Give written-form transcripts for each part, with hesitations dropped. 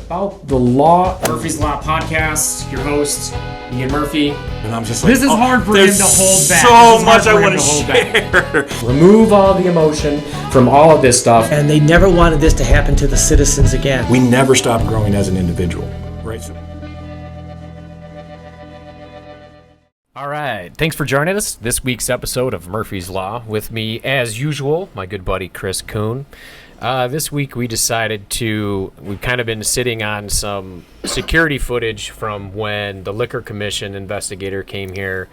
about the law. Murphy's Law Podcast, your host, Ian Murphy. And I'm just like, this is hard for him to hold back. So much I want to share. Remove all the emotion from all of this stuff. And they never wanted this to happen to the citizens again. We never stop growing as an individual, right? All right. Thanks for joining us this week's episode of Murphy's Law. With me, as usual, my good buddy Chris Kuhn. This week we've kind of been sitting on some security footage from when the Liquor Commission investigator came here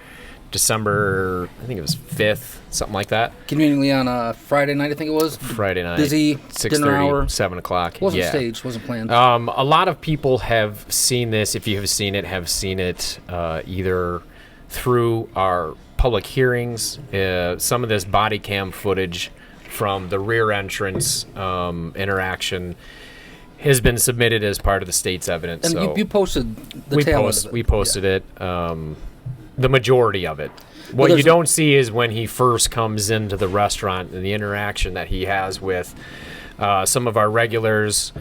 December, I think it was 5th, something like that. Conveniently on a Friday night, I think it was. Friday night. Busy, dinner hour. 7 o'clock. Wasn't staged, wasn't planned. A lot of people have seen this. If you have seen it either through our public hearings, some of this body cam footage from the rear entrance interaction has been submitted as part of the state's evidence. And so you posted the tail end of it. We posted it, the majority of it. What you don't see is when he first comes into the restaurant and the interaction that he has with some of our regulars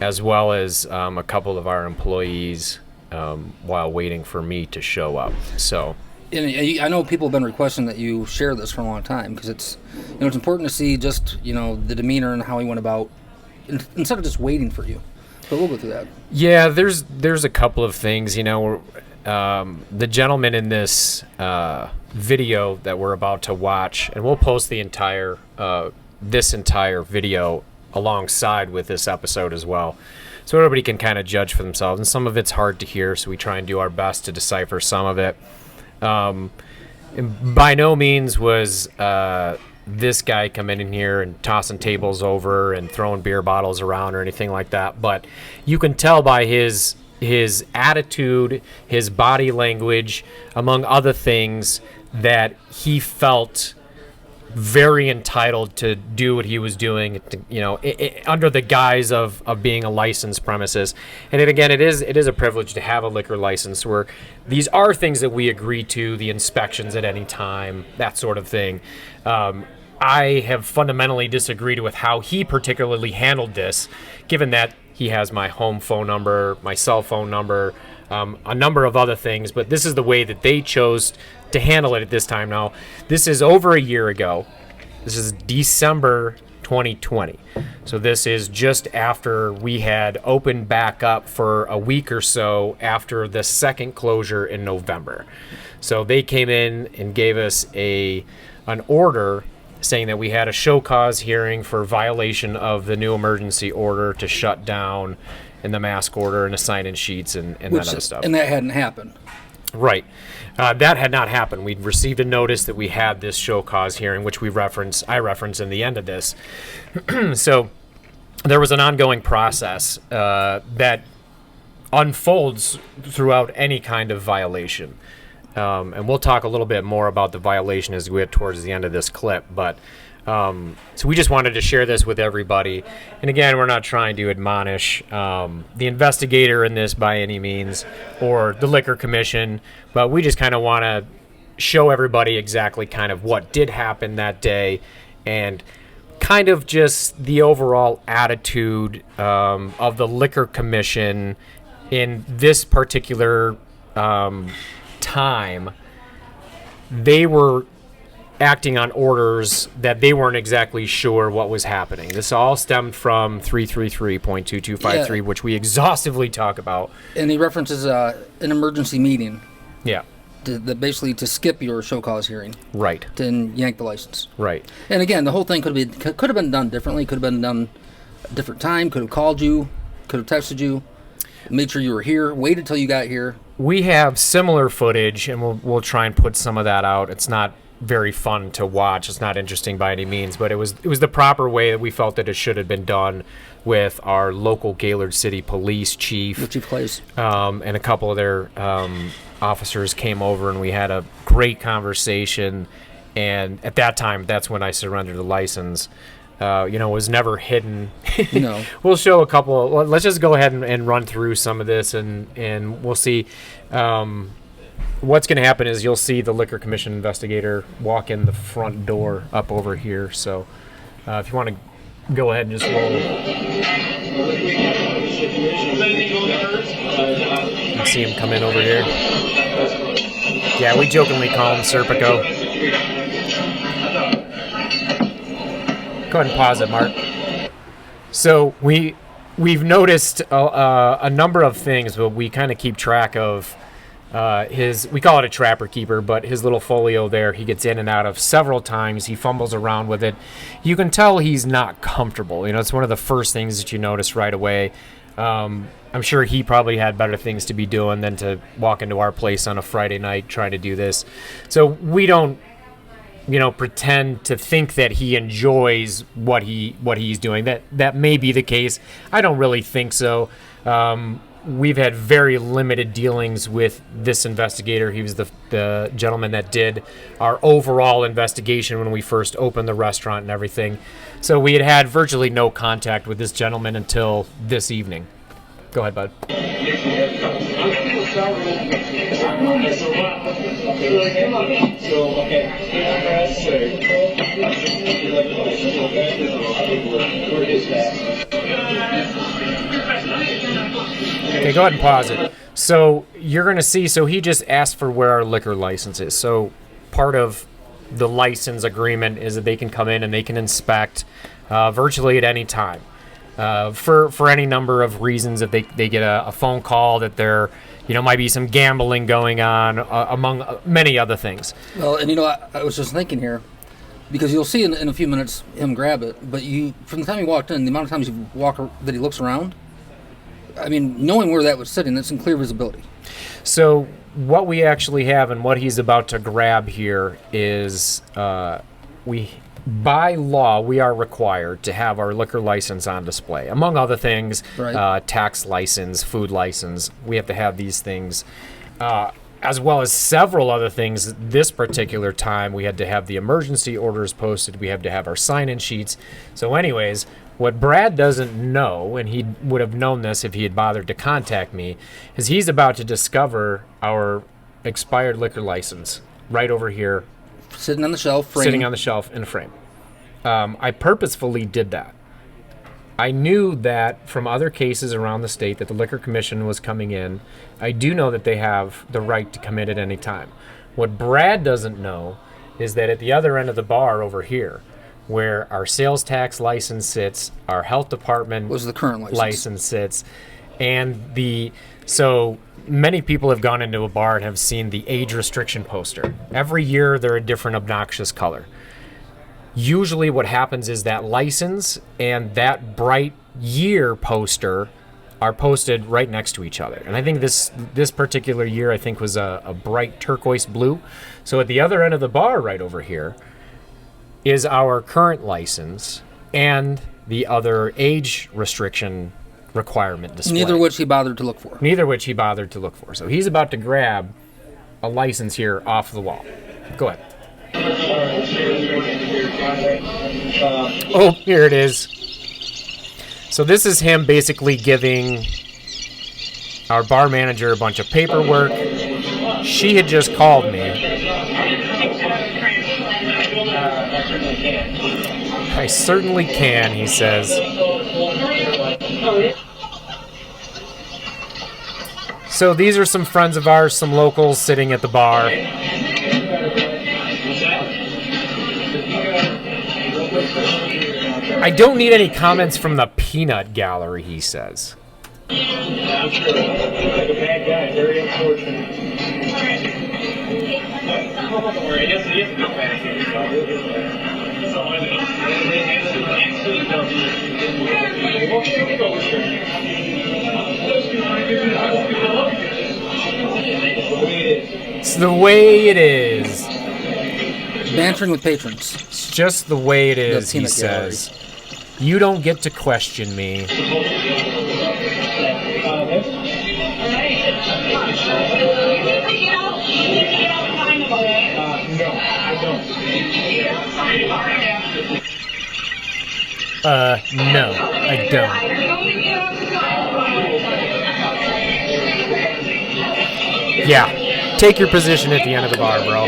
as well as a couple of our employees while waiting for me to show up. So. And I know people have been requesting that you share this for a long time because it's important to see just the demeanor and how he went about instead of just waiting for you. So we'll go through that. Yeah, there's a couple of things. The gentleman in this video that we're about to watch, and we'll post the entire video alongside with this episode as well, so everybody can kind of judge for themselves. And some of it's hard to hear, so we try and do our best to decipher some of it. By no means was this guy coming in here and tossing tables over and throwing beer bottles around or anything like that, but you can tell by his attitude, his body language, among other things, that he felt very entitled to do what he was doing, under the guise of being a licensed premises. And it is a privilege to have a liquor license, where these are things that we agree to, the inspections at any time, that sort of thing. I have fundamentally disagreed with how he particularly handled this, given that he has my home phone number, my cell phone number, a number of other things, but this is the way that they chose to handle it at this time. Now, this is over a year ago. This is December 2020. So this is just after we had opened back up for a week or so after the second closure in November. So they came in and gave us an order saying that we had a show cause hearing for violation of the new emergency order to shut down, and the mask order and the sign-in sheets and that other stuff. And that hadn't happened. Right. That had not happened. We'd received a notice that we had this show cause hearing, which I reference in the end of this. So there was an ongoing process that unfolds throughout any kind of violation. And we'll talk a little bit more about the violation as we get towards the end of this clip. But so we just wanted to share this with everybody. And again, we're not trying to admonish the investigator in this by any means, or the Liquor Commission, but we just kind of want to show everybody exactly kind of what did happen that day, and kind of just the overall attitude of the Liquor Commission in this particular time. They were acting on orders that they weren't exactly sure what was happening. This all stemmed from 333.2253, which we exhaustively talk about. And he references an emergency meeting. Yeah. Basically to skip your show cause hearing. Right. To yank the license. Right. And again, the whole thing could have been done differently. Could have been done a different time. Could have called you. Could have texted you. Made sure you were here. Waited till you got here. We have similar footage, and we'll try and put some of that out. It's not very fun to watch. It's not interesting by any means, but it was the proper way that we felt that it should have been done, with our local Gaylord City Police Chief, the Chief Clays, and a couple of their officers came over, and we had a great conversation. And at that time, that's when I surrendered the license. It was never hidden. No. We'll show a couple. Let's just go ahead and run through some of this, and we'll see. What's going to happen is you'll see the Liquor Commission investigator walk in the front door up over here. So if you want to go ahead and just roll. You can see him come in over here. Yeah, we jokingly call him Serpico. Go ahead and pause it, Mark. So we've noticed a number of things, but we kind of keep track of we call it a trapper keeper, but his little folio there, he gets in and out of several times. He fumbles around with it. You can tell he's not comfortable. It's one of the first things that you notice right away. I'm sure he probably had better things to be doing than to walk into our place on a Friday night trying to do this. So we don't, pretend to think that he enjoys what he's doing. That may be the case. I don't really think so. We've had very limited dealings with this investigator. He was the gentleman that did our overall investigation when we first opened the restaurant and everything. So we had virtually no contact with this gentleman until this evening. Go ahead, bud. Okay, go ahead and pause it. So you're going to see, so he just asked for where our liquor license is. So part of the license agreement is that they can come in and they can inspect virtually at any time. For any number of reasons, if they get a phone call that there might be some gambling going on, among many other things. Well, and I was just thinking here, because you'll see in a few minutes him grab it, but from the time he walked in, the amount of times that he looks around, I mean, knowing where that was sitting, that's in clear visibility. So what we actually have and what he's about to grab here is by law, we are required to have our liquor license on display. Among other things, right. Tax license, food license, we have to have these things. As well as several other things. This particular time, we had to have the emergency orders posted. We had to have our sign-in sheets. So anyways, what Brad doesn't know, and he would have known this if he had bothered to contact me, is he's about to discover our expired liquor license right over here. Sitting on the shelf, frame. Sitting on the shelf in a frame. I purposefully did that. I knew that from other cases around the state that the Liquor Commission was coming in. I do know that they have the right to come in at any time. What Brad doesn't know is that at the other end of the bar over here, where our sales tax license sits, our health department was the current license sits, and so many people have gone into a bar and have seen the age restriction poster. Every year they're a different obnoxious color. Usually what happens is that license and that bright year poster are posted right next to each other. And I think this particular year, I think, was a bright turquoise blue. So at the other end of the bar right over here is our current license and the other age restriction requirement display. Neither which he bothered to look for. So he's about to grab a license here off the wall. Go ahead. Oh, here it is. So this is him basically giving our bar manager a bunch of paperwork. She had just called me. I certainly can, he says. So these are some friends of ours, some locals sitting at the bar. I don't need any comments from the peanut gallery, he says. I'm sure. Like a bad guy, very unfortunate. Don't worry, he doesn't come back here. It's the way it is. Bantering with patrons. It's just the way it is, he says. You don't get to question me. No, I don't. Yeah, take your position at the end of the bar, bro.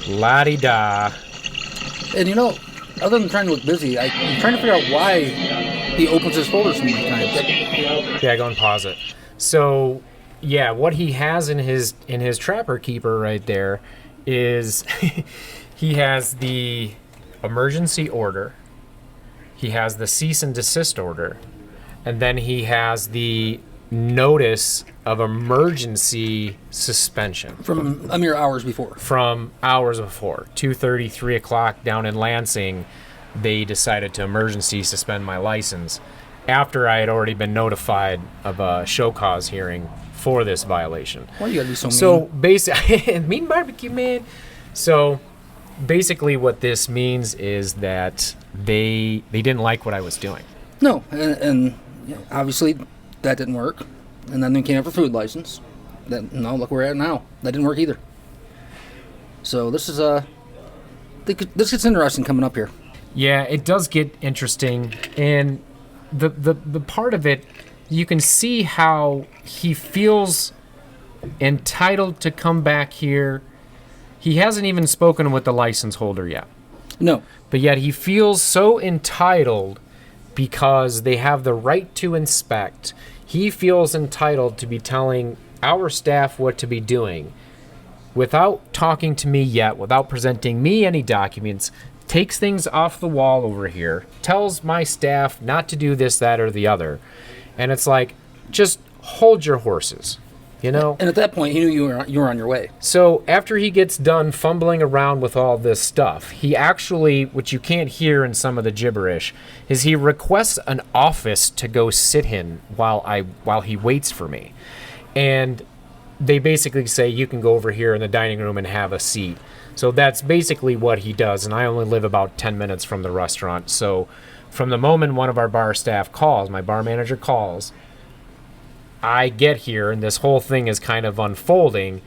La-di-da. And other than trying to look busy, I'm trying to figure out why he opens his folder so many times. Yeah, go and pause it. So, yeah, what he has in his Trapper Keeper right there is he has the emergency order, he has the cease and desist order, and then he has the notice of emergency suspension From a mere hours before. from hours before. 2:30, 3 o'clock down in Lansing, they decided to emergency suspend my license after I had already been notified of a show cause hearing for this violation. Why you gotta be so mean? So basically, mean barbecue man. So basically, what this means is that they didn't like what I was doing. No, and you know, obviously that didn't work. And then they came up for food license. Then no, look where we're at now. That didn't work either. So this is this gets interesting coming up here. Yeah, it does get interesting, and the part of it, you can see how he feels entitled to come back here. He hasn't even spoken with the license holder yet. No, But yet he feels so entitled because they have the right to inspect. He feels entitled to be telling our staff what to be doing without talking to me yet, without presenting me any documents, takes things off the wall over here, tells my staff not to do this, that, or the other. And it's like, just hold your horses, you know? and at that point he knew you were on your way. So after he gets done fumbling around with all this stuff, he actually, which you can't hear in some of the gibberish, is he requests an office to go sit in while he waits for me. And they basically say, you can go over here in the dining room and have a seat. So that's basically what he does, and I only live about 10 minutes from the restaurant. So from the moment one of our bar staff calls, my bar manager calls, I get here, and this whole thing is kind of unfolding,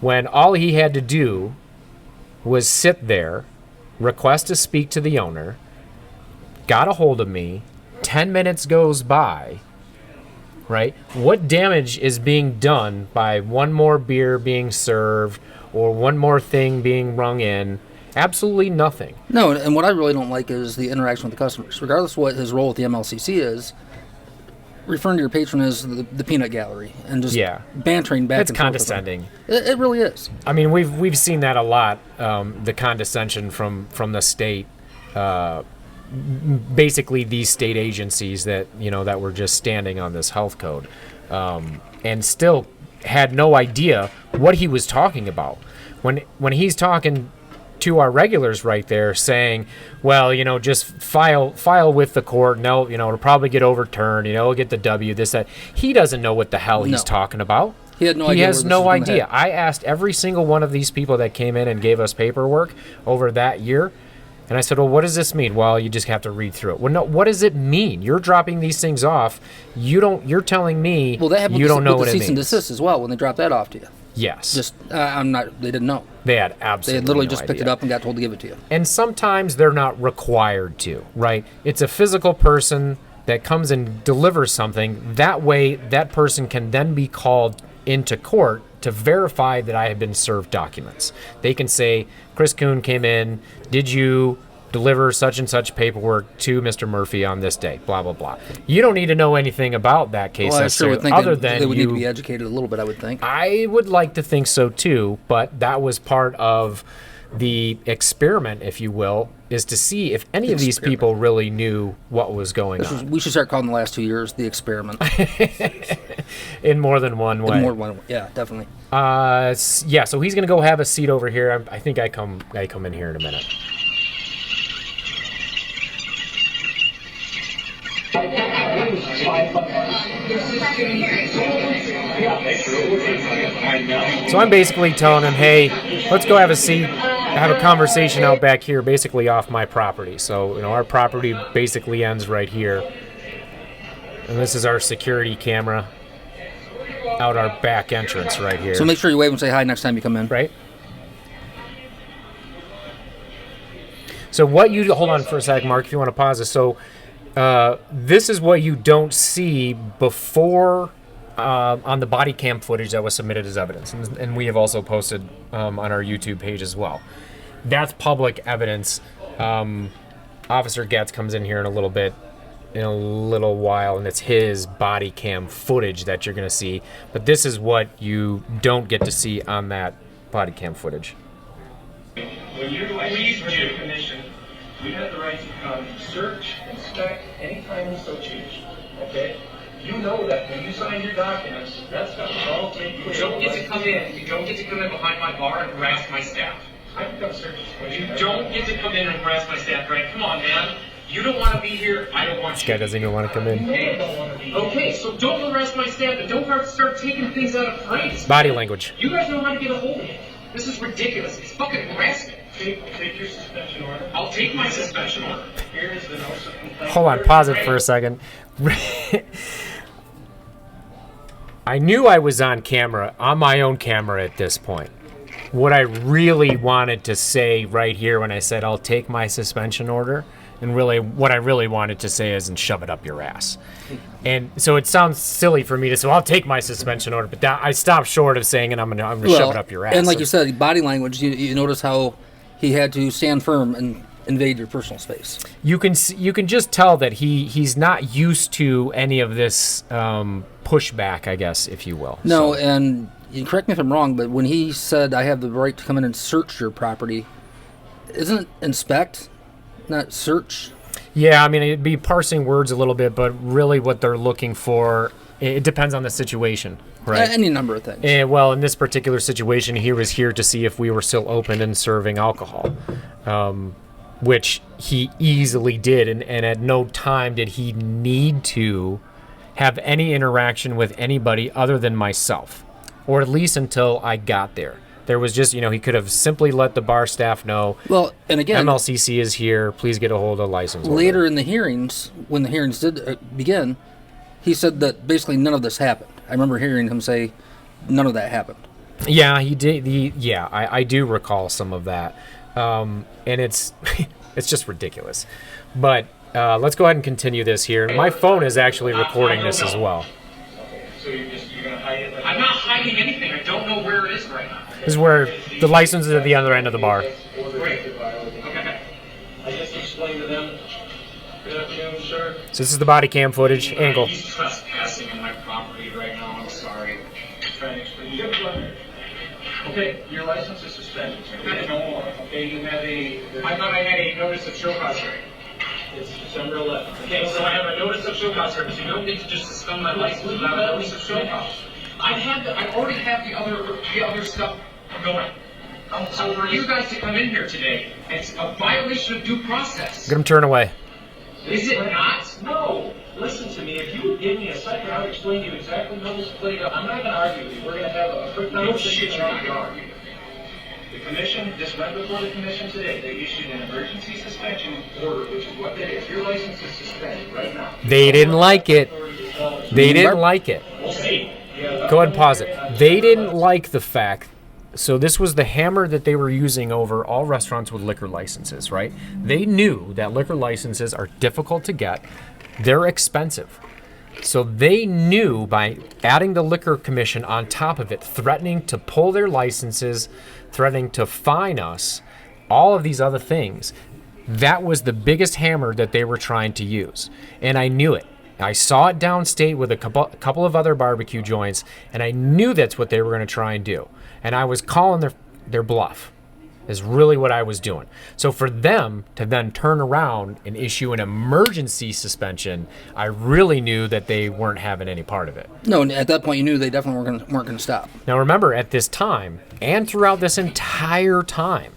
when all he had to do was sit there, request to speak to the owner, got a hold of me, 10 minutes goes by, right? What damage is being done by one more beer being served or one more thing being rung in? Absolutely nothing. No, and what I really don't like is the interaction with the customers. Regardless of what his role at the MLCC is, referring to your patron as the peanut gallery and just bantering back It's and forth with condescending. them. It really is. I mean, we've seen that a lot. The condescension from the state, basically these state agencies that that were just standing on this health code, and still had no idea what he was talking about. When he's talking to our regulars right there, saying, well, just file with the court, and it'll probably get overturned, it'll get the W, this, that. He doesn't know what the hell he's talking about. He had no He idea. has no idea. I asked every single one of these people that came in and gave us paperwork over that year, and I said, well, what does this mean? Well, you just have to read through it. Well, no, what does it mean? You're dropping these things off. You're telling me you don't know what it means. cease and desist as well when they dropped that off to you. Yes. They didn't know. They had absolutely They had literally no just picked idea. it up and got told to give it to you. And sometimes they're not required to, right? It's a physical person that comes and delivers something. That way, that person can then be called into court to verify that I have been served documents. They can say, Chris Kuhn came in, did you deliver such and such paperwork to Mr. Murphy on this day, blah, blah, blah. You don't need to know anything about that case Well, I sure would think other they than would need to be educated a little bit, I would think. I would like to think so too, but that was part of the experiment, if you will, is to see if any of these people really knew what was going on. We should start calling the last 2 years the experiment. In more than one way. In more than one way. Yeah, definitely. Yeah, so he's going to go have a seat over here. I think I come in here in a minute. So I'm basically telling him, hey, let's go have a seat, have a conversation out back here, basically off my property. So, our property basically ends right here. And this is our security camera out our back entrance right here. So make sure you wave and say hi next time you come in. Right? So hold on for a sec, Mark, if you want to pause this. So this is what you don't see before on the body cam footage that was submitted as evidence. And we have also posted on our YouTube page as well. That's public evidence. Officer Getz comes in here in a little while, and it's his body cam footage that you're going to see. But this is what you don't get to see on that body cam footage. When you're pleased with the commission, you have the right to come search, inspect, anytime you so choose. Okay? You know that when you sign your documents, that stuff is all taken care of. You don't get to come in. You don't get to come in behind my bar and harass my staff. I can come search this. You don't get to come in and harass my staff, right? Come on, man. You don't want to be here. I don't want This you. guy doesn't even want to come in. Okay, so don't harass my staff and don't start taking things out of place. Body language. You guys know how to get a hold of me. This is ridiculous. It's fucking harassment. Take your suspension order. I'll take my suspension order. Here is the notice of complaint. Hold on, pause it for a second. I knew I was on camera, on my own camera at this point. What I really wanted to say right here when I said I'll take my suspension order, and really what I really wanted to say is and shove it up your ass. And so it sounds silly for me to say, well, I'll take my suspension order, but I stopped short of saying, and I'm gonna shove it up your ass. And like you said, body language, you notice how he had to stand firm and invade your personal space. You can just tell that he's not used to any of this pushback, I guess, if you will. No, So- and you correct me if I'm wrong, but when he said I have the right to come in and search your property, isn't it inspect, not search? Yeah, I mean, it'd be parsing words a little bit, but really what they're looking for, it depends on the situation, right? Any number of things. Well, in this particular situation, he was here to see if we were still open and serving alcohol, which he easily did, and at no time did he need to have any interaction with anybody other than myself, or at least until I got there. There was just, he could have simply let the bar staff know, Well, and again, MLCC is here, please get a hold of license holder. later in the hearings, when the hearings did begin, he said that basically none of this happened. I remember hearing him say none of that happened. Yeah, he did. I do recall some of that, and it's it's just ridiculous. But let's go ahead and continue this here. My phone is actually recording this as well. So you're gonna hide it? I'm not hiding anything. I don't know where it is right now. This is where the license is at the other end of the bar. Great. Okay. I just explained to them. Good afternoon, sir. So this is the body cam footage angle. He's trespassing on my property right now. I'm sorry. Trying to explain. You have one. Okay, your license is suspended. No more. Okay, you have I thought I had a notice of show cause hearing. It's December 11th. Okay, so I have a notice of show cause hearing. So you don't need to just suspend my license without a notice of show cause. I already have the other stuff going. So for you guys to come in here today, it's a violation of due process. Get him turn away. Is it not? No. Listen to me. If you would give me a second, I'll explain to you exactly how this played out. I'm not going to argue with you. We're going to have a quick No shit, conversation. you're not gonna argue. The commission, this went before the commission today. They issued an emergency suspension order, which is what that is. Your license is suspended right now. They didn't like it. They didn't like it. We'll see. Go ahead and pause it. They didn't like the fact. So this was the hammer that they were using over all restaurants with liquor licenses, right? They knew that liquor licenses are difficult to get. They're expensive. So they knew by adding the liquor commission on top of it, threatening to pull their licenses, threatening to fine us, all of these other things, that was the biggest hammer that they were trying to use. And I knew it. I saw it downstate with a couple of other barbecue joints, and I knew that's what they were going to try and do. And I was calling their bluff, is really what I was doing. So for them to then turn around and issue an emergency suspension, I really knew that they weren't having any part of it. No, and at that point you knew they definitely weren't going to stop. Now remember, at this time, and throughout this entire time,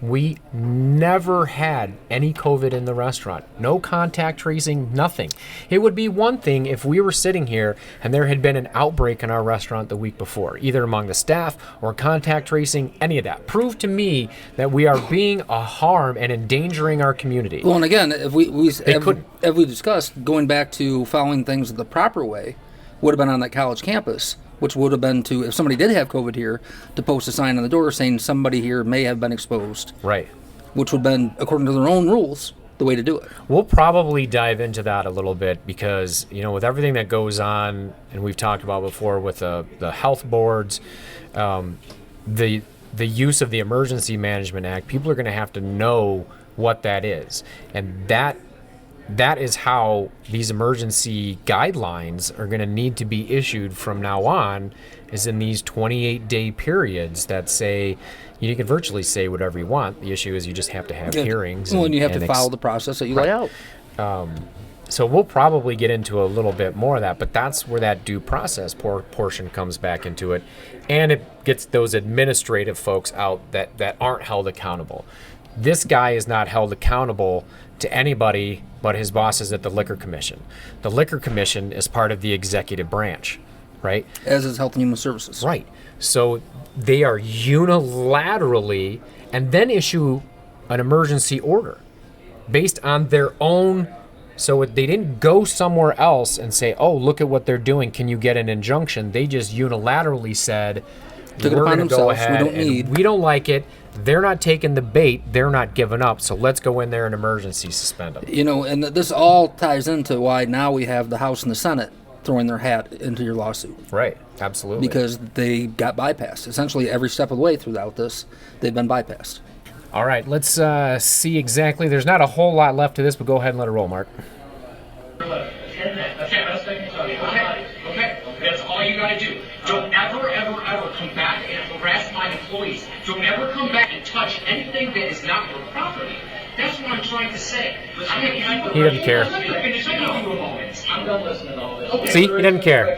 we never had any COVID in the restaurant. No contact tracing, nothing. It would be one thing if we were sitting here and there had been an outbreak in our restaurant the week before, either among the staff or contact tracing, any of that. Prove to me that we are being a harm and endangering our community. Well, and again, if we discussed, going back to following things the proper way, would have been on that college campus, which would have been to, if somebody did have COVID here, to post a sign on the door saying somebody here may have been exposed. Right. Which would have been, according to their own rules, the way to do it. We'll probably dive into that a little bit because, with everything that goes on, and we've talked about before with the health boards, the use of the Emergency Management Act, people are going to have to know what that is. And that is how these emergency guidelines are going to need to be issued from now on, is in these 28-day periods that say, you can virtually say whatever you want. The issue is you just have to have hearings. Well, and you have to follow the process that you lay out. So we'll probably get into a little bit more of that, but that's where that due process portion comes back into it. And it gets those administrative folks out that aren't held accountable. This guy is not held accountable to anybody but his bosses at the Liquor Commission. The Liquor Commission is part of the executive branch, right? As is Health and Human Services. Right. So they are unilaterally and then issue an emergency order based on their own. So they didn't go somewhere else and say, oh, look at what they're doing. Can you get an injunction? They just unilaterally said, we're going to go ahead and we don't like it. They're not taking the bait. They're not giving up. So let's go in there and emergency suspend them. You know, and this all ties into why now we have the House and the Senate throwing their hat into your lawsuit. Right. Absolutely. Because they got bypassed. Essentially, every step of the way throughout this, they've been bypassed. All right. Let's see exactly. There's not a whole lot left to this, but go ahead and let it roll, Mark. Okay. That's all you gotta do. Don't ever come back and harass my employees. Don't ever come back and touch anything that is not your property. That's what I'm trying to say. He doesn't care. I'm done listening to all this. Okay. See, he doesn't care.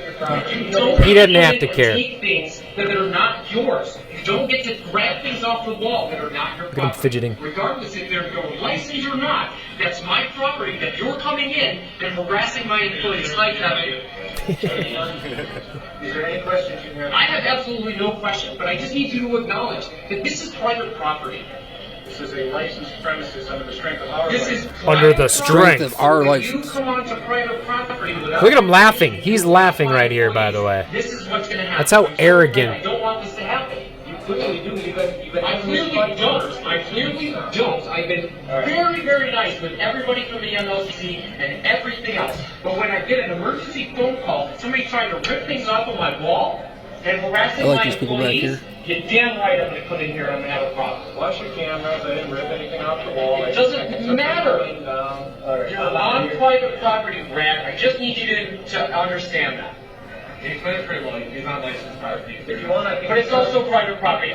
He doesn't have to care. Take things that are not yours. You don't get to grab things off the wall that are not your property. Look at him fidgeting. Regardless if they're your license or not, that's my property that you're coming in and harassing my employees like that. Is there any questions you have? I have absolutely no question, but I just need you to acknowledge that this is private property. This is a licensed premises under the strength of our This license. is Under the Strength strength. of our When license. you come onto private property without Look at him laughing. He's laughing right here, by the way. This is what's going to happen. That's how I'm sorry, arrogant. I don't want this to happen. You clearly do. You've been I clearly don't. I've been very, very nice with everybody from the MLCC and everything else. But when I get an emergency phone call, somebody trying to rip things off of my wall and harassing I like my these people back employees, here. you're damn right I'm going to come in here and I'm going to have a problem. Watch your cameras. I didn't rip anything off the wall. It doesn't matter. Right. You're on private property, Brad. I just need you to understand that. He's pretty well. He's not licensed property. If you want, I can. But it's also private property.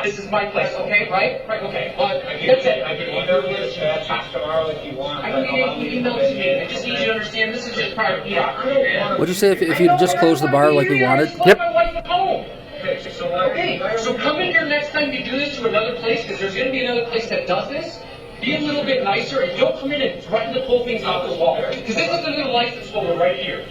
This is my place, okay? Right? Okay. That's it. I can email you the statutes tomorrow if you want. I can email it to me. I just need you to understand this is just private property. What'd you say if you just closed the bar like we wanted? Yep. My wife at home. Okay, So come in here next time you do this to another place, because there's going to be another place that does this. Be a little bit nicer, and don't come in and threaten to pull things off the wall. Because this is another license holder right here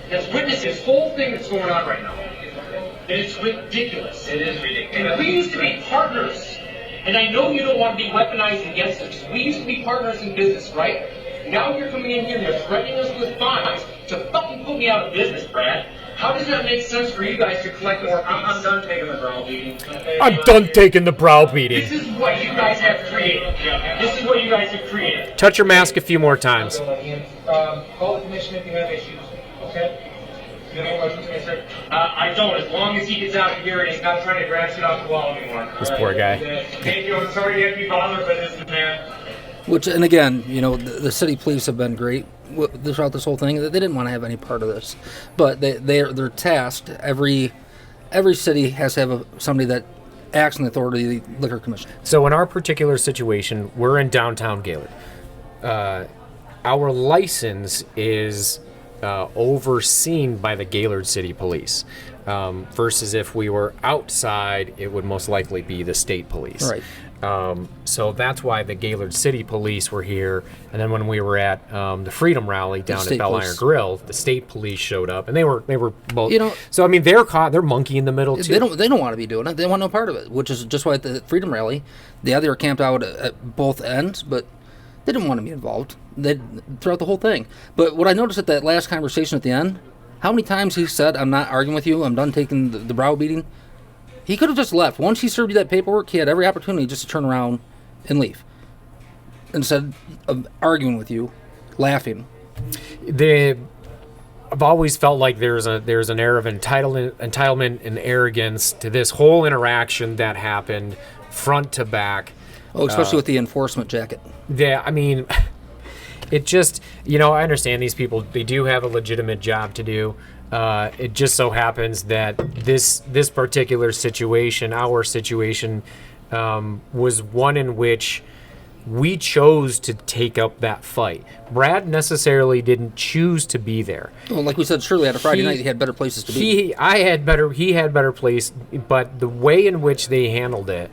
that's witnessed this whole thing that's going on right now. And it's ridiculous. It is ridiculous. And we used to be partners. And I know you don't want to be weaponized against us. We used to be partners in business, right? Now you're coming in here and you're threatening us with fines to fucking put me out of business, Brad. How does that make sense for you guys to collect more fees? I'm done taking the browbeating. Okay? I'm done taking the browbeating. This is what you guys have created. This is what you guys have created. Touch your mask a few more times. Call the commission if you have issues. Okay? You have any questions to me, sir? I don't, as long as he gets out of here and he's not trying to grab shit off the wall anymore. This poor guy. Thank you. I'm sorry to have you bothered by this, man. Which, and again, you know, the city police have been great throughout this whole thing. They didn't want to have any part of this, but they're tasked. Every city has to have somebody that acts in the authority of the Liquor Commission. So in our particular situation, we're in downtown Gaylord. Our license is overseen by the Gaylord City Police. Versus if we were outside, it would most likely be the state police. Right. So that's why the Gaylord City Police were here. And then when we were at the Freedom Rally down at Bell Iron Grill, the state police showed up, and they were both. You know, so I mean, they're monkey in the middle too. They don't want to be doing it. They want no part of it. Which is just why at the Freedom Rally, they were camped out at both ends, but they didn't want to be involved. Throughout the whole thing. But what I noticed at that last conversation at the end, how many times he said, "I'm not arguing with you. I'm done taking the browbeating." He could have just left. Once he served you that paperwork, he had every opportunity just to turn around and leave. Instead of arguing with you, laughing. I've always felt like there's an air of entitlement and arrogance to this whole interaction that happened front to back. Oh, especially with the enforcement jacket. Yeah, I mean, it just, I understand these people, they do have a legitimate job to do. It just so happens that this particular situation, our situation, was one in which we chose to take up that fight. Brad necessarily didn't choose to be there. Well, like we said, surely on a Friday night he had better places to be. He had better place, but the way in which they handled it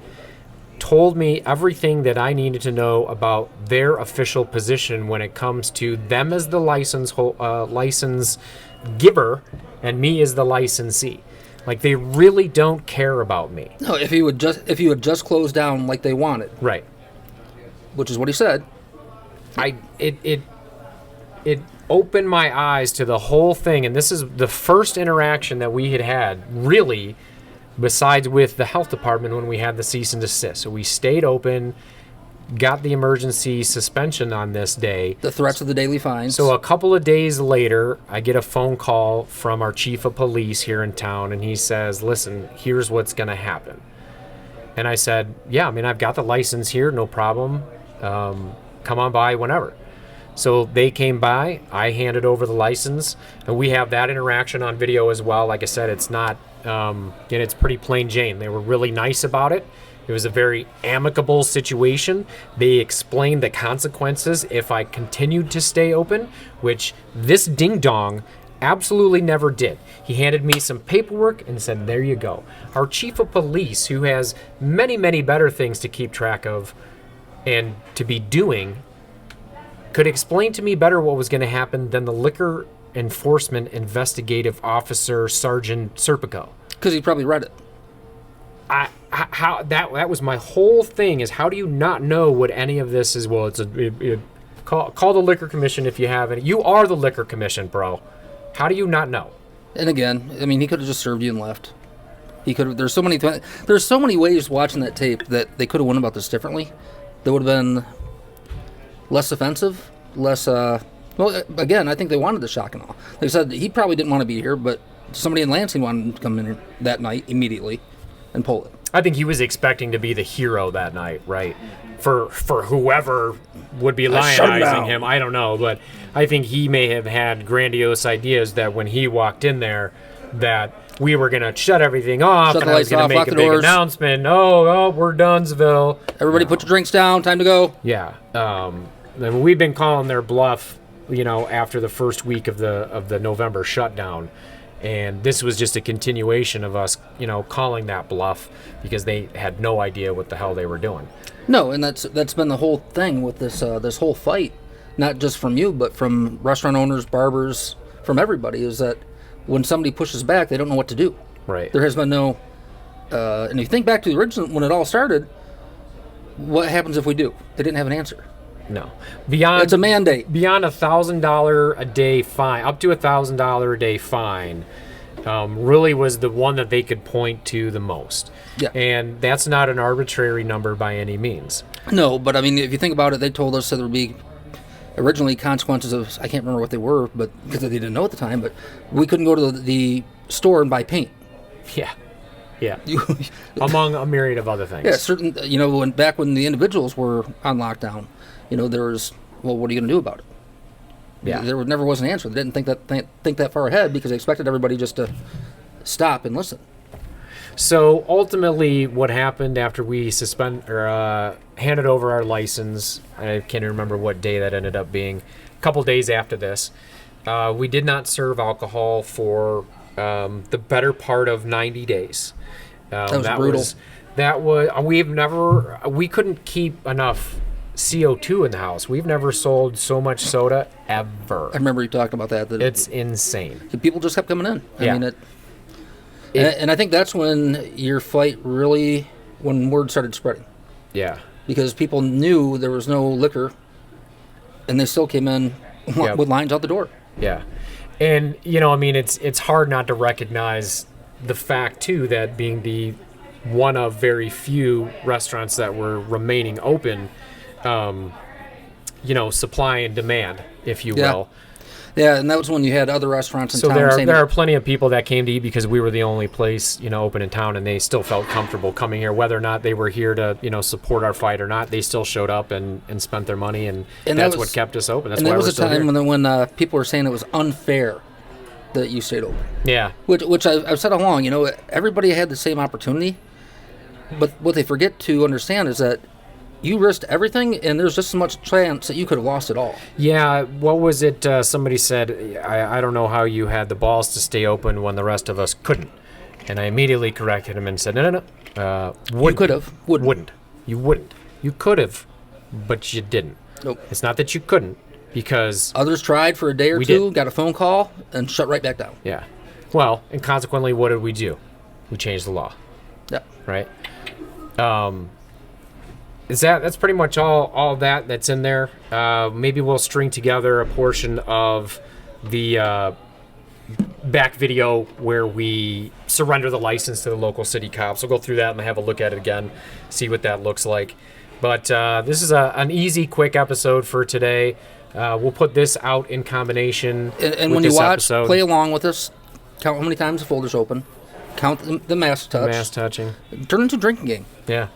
told me everything that I needed to know about their official position when it comes to them as the license giver and me as the licensee. Like, they really don't care about me. No, if you had just closed down like they wanted, Right. which is what he said. It opened my eyes to the whole thing, and this is the first interaction that we had really, besides with the health department when we had the cease and desist. So we stayed open, got the emergency suspension on this day. The threats of the daily fines. So a couple of days later, I get a phone call from our chief of police here in town, and he says, listen, here's what's going to happen. And I said, yeah, I mean, I've got the license here, no problem. Come on by whenever. So they came by, I handed over the license, and we have that interaction on video as well. Like I said, it's not, it's pretty plain Jane. They were really nice about it. It was a very amicable situation. They explained the consequences if I continued to stay open, which this ding-dong absolutely never did. He handed me some paperwork and said, there you go. Our chief of police, who has many, many better things to keep track of and to be doing, could explain to me better what was going to happen than the liquor enforcement investigative officer, Sergeant Serpico. Because he probably read it. That was my whole thing, is how do you not know what any of this is? Well, call the liquor commission if you have any. You are the liquor commission, bro. How do you not know? And again, I mean, he could have just served you and left. He could have. There's so many ways watching that tape that they could have went about this differently. That would have been less offensive, less. Well, again, I think they wanted the shock and awe. They said he probably didn't want to be here, but somebody in Lansing wanted him to come in that night immediately and pull it. I think he was expecting to be the hero that night, right? For whoever would be lionizing him, I don't know, but I think he may have had grandiose ideas that when he walked in there, that we were gonna shut everything off, and I was gonna make a big announcement. Oh, we're Dunsville. Everybody, put your drinks down. Time to go. Yeah. And we've been calling their bluff, after the first week of the November shutdown. And this was just a continuation of us, calling that bluff because they had no idea what the hell they were doing. No, and that's been the whole thing with this whole fight, not just from you, but from restaurant owners, barbers, from everybody, is that when somebody pushes back, they don't know what to do. Right. There has been no, and if you think back to the original, when it all started, what happens if we do? They didn't have an answer. No. It's a mandate. Beyond $1,000 a day fine, up to $1,000 a day fine, really was the one that they could point to the most. Yeah. And that's not an arbitrary number by any means. No, but I mean, if you think about it, they told us that there would be originally consequences of, I can't remember what they were, but because they didn't know at the time, but we couldn't go to the store and buy paint. Yeah. Yeah. Among a myriad of other things. Yeah, certain, back when the individuals were on lockdown, there was, well, what are you going to do about it? Yeah. There never was an answer. They didn't think that far ahead because they expected everybody just to stop and listen. So ultimately, what happened after we handed over our license, I can't remember what day that ended up being, a couple days after this, we did not serve alcohol for the better part of 90 days. That was brutal. We couldn't keep enough CO2 in the house. We've never sold so much soda ever. I remember you talking about that. It's insane. People just kept coming in. Yeah. I mean, and I think that's when your fight really, when word started spreading. Yeah. Because people knew there was no liquor, and they still came in with lines out the door. Yeah. And, it's hard not to recognize the fact, too, that being the one of very few restaurants that were remaining open, supply and demand, if you will. Yeah, and that was when you had other restaurants in So town saying there are plenty of people that came to eat because we were the only place, open in town, and they still felt comfortable coming here, whether or not they were here to, support our fight or not. They still showed up and spent their money, and that's what kept us open. That's and why there was we're a still time here. when people were saying it was unfair that you stayed open. Yeah. Which I've said all along. Everybody had the same opportunity, but what they forget to understand is that you risked everything, and there's just as much chance that you could have lost it all. Yeah, what was it? Somebody said, I don't know how you had the balls to stay open when the rest of us couldn't. And I immediately corrected him and said, no. You could have. Wouldn't. You wouldn't. You could have, but you didn't. Nope. It's not that you couldn't, because... Others tried for a day or We two, did. got a phone call, and shut right back down. Yeah. Well, and consequently, what did we do? We changed the law, Yeah. right? That's pretty much all that's in there. Maybe we'll string together a portion of the back video where we surrender the license to the local city cops. We'll go through that and have a look at it again, see what that looks like. But this is an easy, quick episode for today. We'll put this out in combination And with when you this watch, episode. play along with us. Count how many times the folder's open. Count the mask touch. Mass touching. Turn it into a drinking game. Yeah.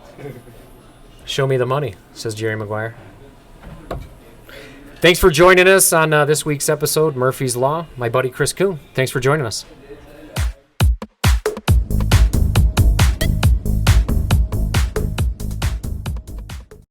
Show me the money, says Jerry Maguire. Thanks for joining us on this week's episode, Murphy's Law. My buddy Chris Kuhn. Thanks for joining us.